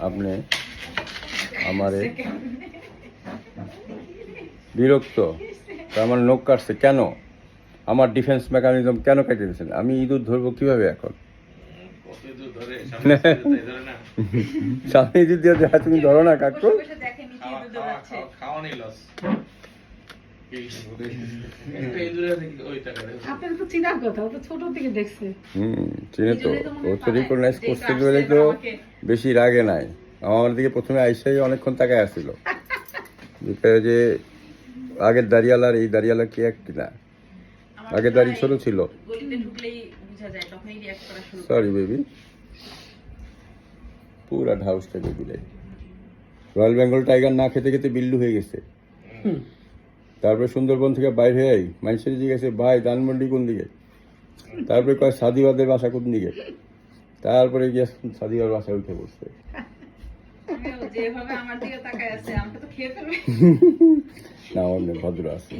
আপনি আমারে বিরক্ত, আমার নখ কাটছে কেন, আমার ডিফেন্স মেকানিজম কেন কেটে দিয়েছেন? আমি ইঁদুর ধরবো কিভাবে এখন? সামনে ইঁদুর দিয়ে দেখা তুমি ধরো না কাকু। চিনে তো, ও তো রিকগনাইজ করতে গেলে তো বেশি রাগে নাই। আমার দিকে প্রথমে আইসাই অনেকক্ষণ তাকায় আসছিল যে আগের দাঁড়িয়ালার এই দাঁড়িয়ালা কি এক কিনা। আগের দাড়ি ছোট ছিল। সরি বেবি, পুরা ঢাউসটা দিলে। রয়্যাল বেঙ্গল টাইগার না খেতে খেতে বিল্লু হয়ে গেছে। তারপরে সুন্দরবন থেকে বাইরে হয়ে মানুষের জিজ্ঞেসে ভাই ধানমন্ডি কোন দিকে, তারপরে কয় সাদিবাদের বাসা কোন দিকে, তারপরে গিয়ে সাদিবার বাসা উঠে বসছে। না অন্য ভদ্র আছে।